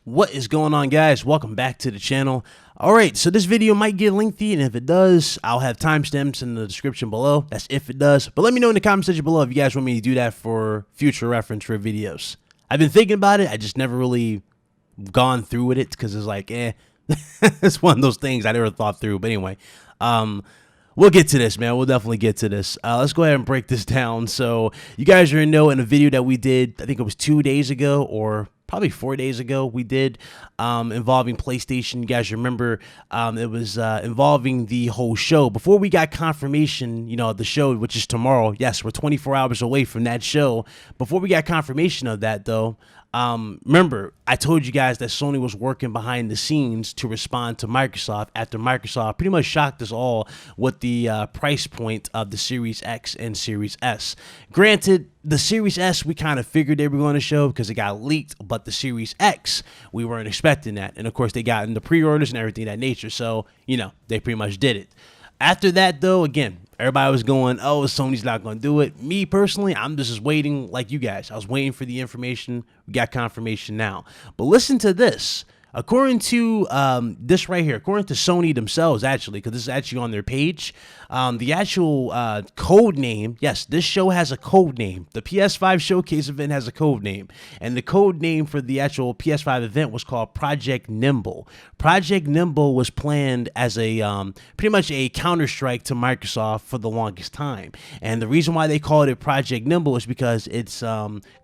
What is going on, guys? Welcome back to the channel. Alright, so this video might get lengthy, and if it does, I'll have timestamps in the description below. That's if it does. But let me know in the comment section below if you guys want me to do that for future reference for videos. I've been thinking about it, I just never really gone through with it because it's like, it's one of those things I never thought through. But anyway, we'll get to this, man. We'll definitely get to this. Let's go ahead and break this down. So you guys already know in a video that we did, I think it was 2 days ago or probably 4 days ago, we did involving PlayStation. You guys remember it was involving the whole show. Before we got confirmation, you know, the show, which is tomorrow. Yes, we're 24 hours away from that show. Before we got confirmation of that, though, remember, I told you guys that Sony was working behind the scenes to respond to Microsoft after Microsoft pretty much shocked us all with the price point of the Series X and Series S. Granted, the Series S, we kind of figured they were going to show because it got leaked, but the Series X, we weren't expecting that. And of course, they got into pre-orders and everything of that nature. So, you know, they pretty much did it. After that, though, again, everybody was going, oh, Sony's not going to do it. Me, personally, I'm just waiting like you guys. I was waiting for the information. We got confirmation now. But listen to this. According to this right here, according to Sony themselves, actually, because this is actually on their page, the actual code name, yes, this show has a code name. The PS5 Showcase event has a code name. And the code name for the actual PS5 event was called Project Nimble. Project Nimble was planned as a pretty much a counter-strike to Microsoft for the longest time. And the reason why they called it Project Nimble is because it's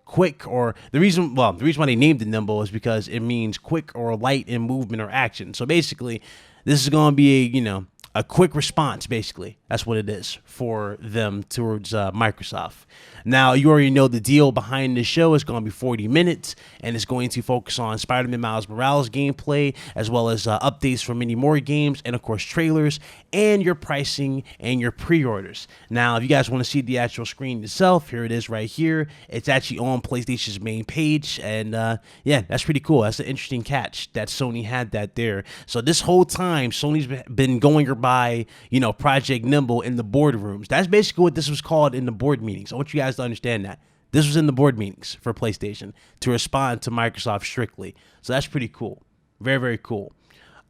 quick, or the reason why they named it Nimble is because it means quick or light in movement or action. So basically, this is going to be a, you know, a quick response, basically. That's what it is for them towards Microsoft. Now, you already know the deal behind this show is going to be 40 minutes, and it's going to focus on Spider-Man Miles Morales gameplay, as well as updates for many more games, and of course, trailers, and your pricing and your pre-orders. Now, if you guys want to see the actual screen itself, here it is right here. It's actually on PlayStation's main page, and yeah, that's pretty cool. That's an interesting catch that Sony had that there. So this whole time, Sony's been going by, you know, Project Nimble in the boardrooms. That's basically what this was called in the board meetings. I want you guys to understand that. This was in the board meetings for PlayStation to respond to Microsoft strictly. So that's pretty cool. Very, very cool.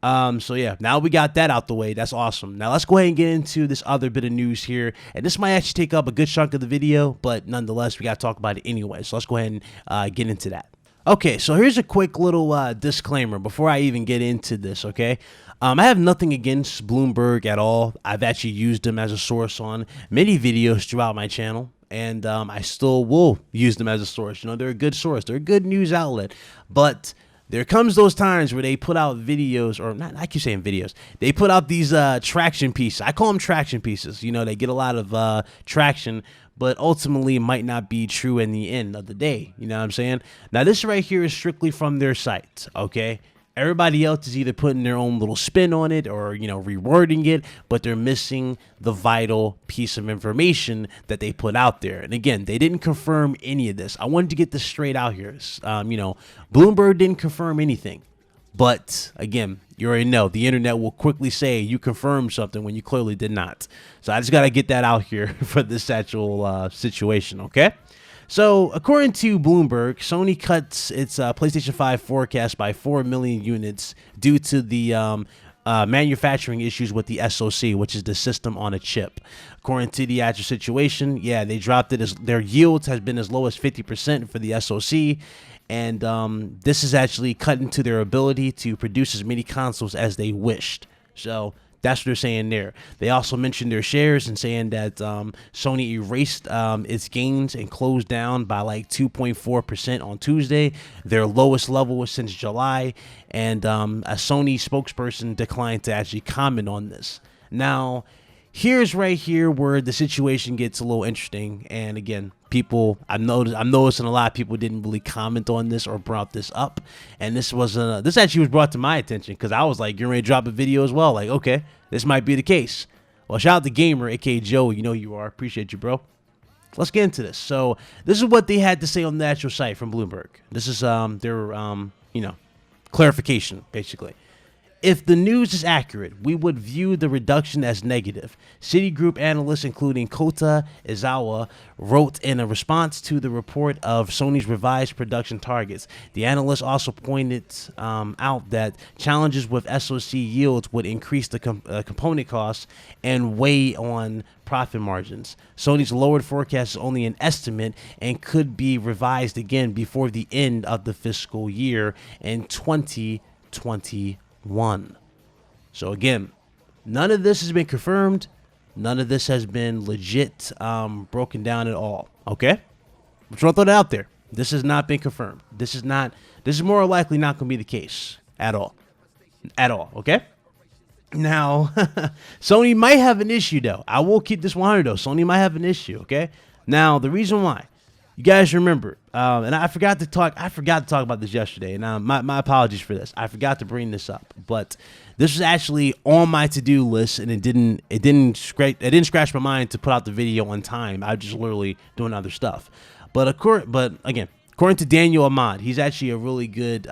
So yeah, now we got that out the way. That's awesome. Now let's go ahead and get into this other bit of news here. And this might actually take up a good chunk of the video, but nonetheless, we got to talk about it anyway. So let's go ahead and get into that. Okay, so here's a quick little disclaimer before I even get into this, okay? I have nothing against Bloomberg at all. I've actually used them as a source on many videos throughout my channel, and I still will use them as a source. You know, they're a good source. They're a good news outlet. But there comes those times where they put out videos, or not, I keep saying videos. They put out these traction pieces. I call them traction pieces. You know, they get a lot of traction, but ultimately it might not be true in the end of the day. You know what I'm saying? Now, this right here is strictly from their site, okay? Everybody else is either putting their own little spin on it or, you know, rewording it, but they're missing the vital piece of information that they put out there. And again, they didn't confirm any of this. I wanted to get this straight out here. You know, Bloomberg didn't confirm anything. But again, you already know the internet will quickly say you confirmed something when you clearly did not. So I just got to get that out here for this actual situation, okay? So, according to Bloomberg, Sony cuts its PlayStation 5 forecast by 4 million units due to the manufacturing issues with the SoC, which is the system on a chip. According to the actual situation, yeah, they dropped it as their yields has been as low as 50% for the SoC, and this is actually cutting to their ability to produce as many consoles as they wished. So that's what they're saying there. They also mentioned their shares and saying that Sony erased its gains and closed down by like 2.4% on Tuesday, their lowest level since July. And a Sony spokesperson declined to actually comment on this. Now, here's right here where the situation gets a little interesting. And again, I'm noticing a lot of people didn't really comment on this or brought this up. And this actually was brought to my attention because I was like, you're ready to drop a video as well. Like, okay, this might be the case. Well, shout out to Gamer, aka Joe. You know you are. Appreciate you, bro. Let's get into this. So this is what they had to say on the actual site from Bloomberg. This is their you know, clarification, basically. If the news is accurate, we would view the reduction as negative. Citigroup analysts, including Kota Izawa, wrote in a response to the report of Sony's revised production targets. The analyst also pointed out that challenges with SoC yields would increase the component costs and weigh on profit margins. Sony's lowered forecast is only an estimate and could be revised again before the end of the fiscal year in 2021. So again, none of this has been confirmed. None of this has been legit broken down at all. Okay, I'm trying to throw that out there. This has not been confirmed. This is more likely not going to be the case at all. Okay. Now, Sony might have an issue though. I will keep this 100 though. Sony might have an issue. Okay. Now, the reason why, you guys remember, and I forgot to talk about this yesterday, and my apologies for this. I forgot to bring this up, but this was actually on my to-do list, and it didn't scratch my mind to put out the video on time. I was just literally doing other stuff. But again, according to Daniel Ahmad, he's actually a really good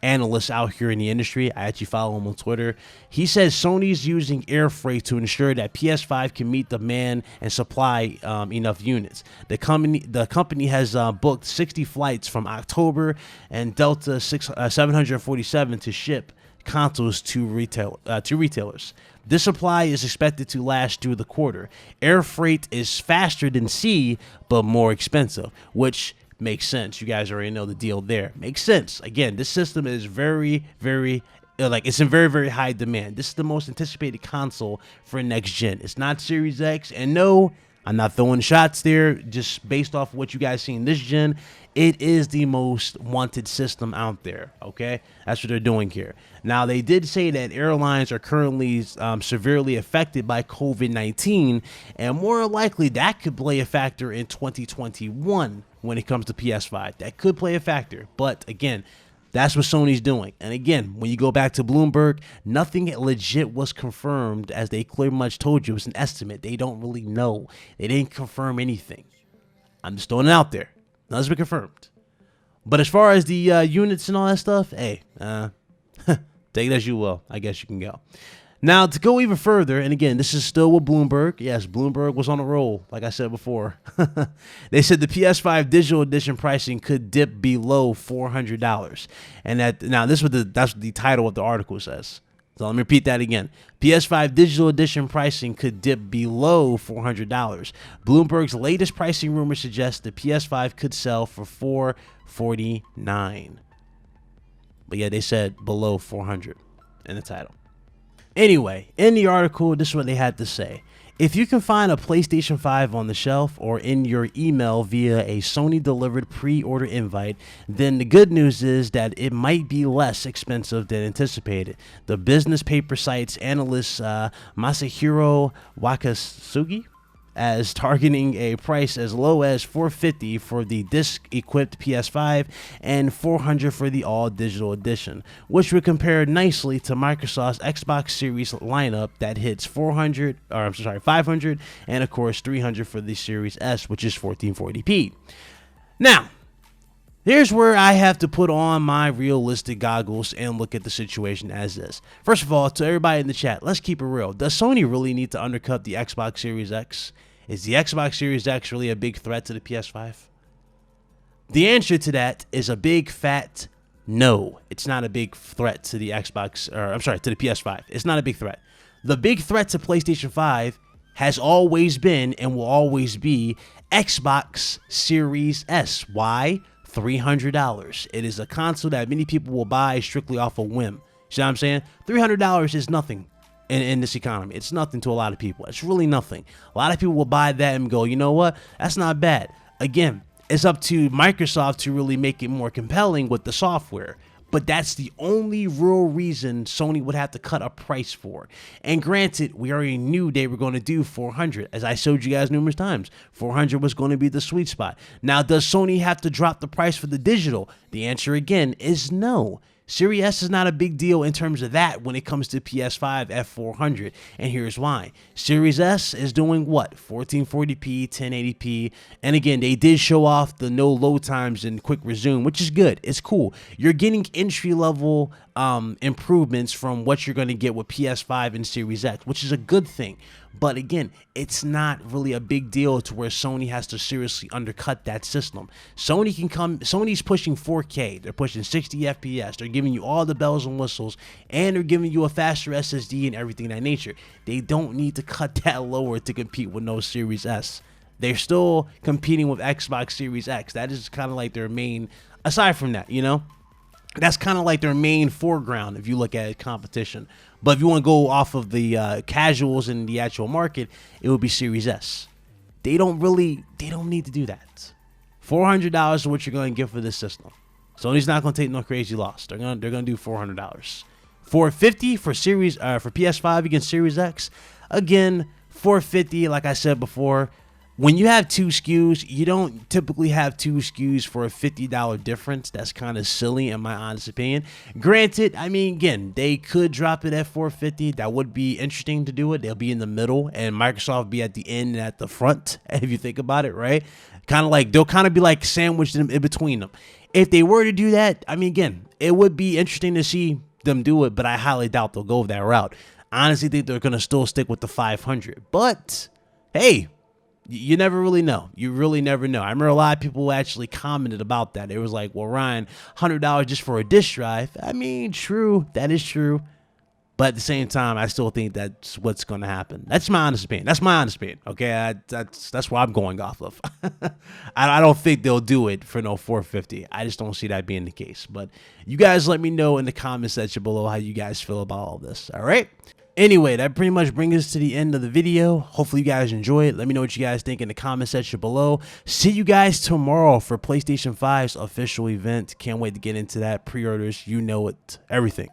analyst out here in the industry. I actually follow him on Twitter. He says Sony's using air freight to ensure that PS5 can meet demand and supply enough units. The company has booked 60 flights from October and Delta 747 to ship consoles to retailers. This supply is expected to last through the quarter. Air freight is faster than sea, but more expensive, which makes sense. You guys already know the deal there. Makes sense. Again, this system is very, very, it's in very, very high demand. This is the most anticipated console for next gen. It's not Series X. And no, I'm not throwing shots there. Just based off what you guys see in this gen, it is the most wanted system out there. Okay, that's what they're doing here. Now, they did say that airlines are currently severely affected by COVID-19, and more likely that could play a factor in 2021 when it comes to PS5. That could play a factor, but again, that's what Sony's doing. And again, when you go back to Bloomberg, nothing legit was confirmed, as they clearly much told you. It was an estimate. They don't really know. They didn't confirm anything. I'm just throwing it out there. Nothing's been confirmed. But as far as the units and all that stuff, hey, take it as you will. I guess you can go. Now, to go even further, and again, this is still with Bloomberg. Yes, Bloomberg was on a roll, like I said before. They said the PS5 digital edition pricing could dip below $400. And that's what the title of the article says. So let me repeat that again. PS5 digital edition pricing could dip below $400. Bloomberg's latest pricing rumor suggests the PS5 could sell for $449. But yeah, they said below 400 in the title. Anyway, in the article, this is what they had to say. If you can find a PlayStation 5 on the shelf or in your email via a Sony-delivered pre-order invite, then the good news is that it might be less expensive than anticipated. The business paper cites analyst Masahiro Wakasugi as targeting a price as low as $450 for the disc-equipped PS5 and $400 for the all-digital edition, which would compare nicely to Microsoft's Xbox Series lineup that hits $500, and of course $300 for the Series S, which is 1440p. Now, here's where I have to put on my realistic goggles and look at the situation as is. First of all, to everybody in the chat, let's keep it real. Does Sony really need to undercut the Xbox Series X? Is the Xbox Series X really a big threat to the PS5? The answer to that is a big fat no. It's not a big threat to the to the PS5. It's not a big threat. The big threat to PlayStation 5 has always been and will always be Xbox Series S. Why? $300. It is a console that many people will buy strictly off a whim. See what I'm saying? $300 is nothing in this economy. It's nothing to a lot of people. It's really nothing. A lot of people will buy that and go, you know what? That's not bad. Again, it's up to Microsoft to really make it more compelling with the software. But that's the only real reason Sony would have to cut a price for. And granted, we already knew they were going to do $400. As I showed you guys numerous times, $400 was going to be the sweet spot. Now, does Sony have to drop the price for the digital? The answer again is no. Series S is not a big deal in terms of that when it comes to PS5 at 400, and here's why. Series S is doing what? 1440p, 1080p, and again, they did show off the no load times and quick resume, which is good. It's cool. You're getting entry-level improvements from what you're going to get with PS5 and Series X, which is a good thing. But again, it's not really a big deal to where Sony has to seriously undercut that system. Sony's pushing 4K, they're pushing 60 FPS, they're giving you all the bells and whistles, and they're giving you a faster SSD and everything of that nature. They don't need to cut that lower to compete with no Series S. They're still competing with Xbox Series X. That is kind of like their main, aside from that, you know? That's kind of like their main foreground if you look at competition. But if you want to go off of the casuals in the actual market, it would be Series S. They don't need to do that. $400 is what you're going to get for this system. Sony's not going to take no crazy loss. They're going to do $400. $450 for for PS5 against Series X. Again, $450, like I said before. When you have two SKUs, you don't typically have two SKUs for a $50 difference. That's kind of silly in my honest opinion. Granted, I mean, again, they could drop it at $450. That would be interesting to do it. They'll be in the middle and Microsoft be at the end and at the front, if you think about it, right? Kind of like, they'll kind of be like sandwiched in between them. If they were to do that, I mean, again, it would be interesting to see them do it, but I highly doubt they'll go that route. I honestly think they're going to still stick with the 500. But, hey, you never really know. You really never know. I remember a lot of people actually commented about that. It was like, well, Ryan, $100 just for a disk drive. I mean, true. That is true. But at the same time, I still think that's what's going to happen. That's my honest opinion. That's my honest opinion. Okay, that's what I'm going off of. I don't think they'll do it for no $450. I just don't see that being the case. But you guys let me know in the comment section below how you guys feel about all this. All right? Anyway, that pretty much brings us to the end of the video. Hopefully you guys enjoy it. Let me know what you guys think in the comment section below. See you guys tomorrow for PlayStation 5's official event. Can't wait to get into that. Pre-orders, you know it, everything.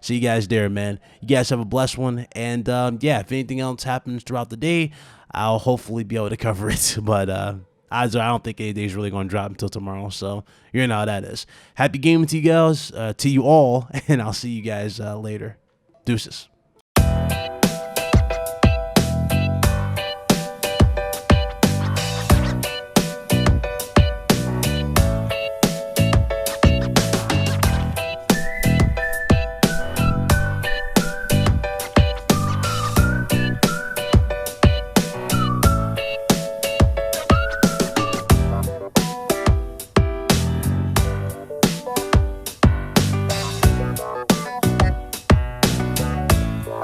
See you guys there, man. You guys have a blessed one. And yeah, if anything else happens throughout the day, I'll hopefully be able to cover it. But I don't think anything's really going to drop until tomorrow. So you know how that is. Happy gaming to you guys, to you all. And I'll see you guys later. Deuces.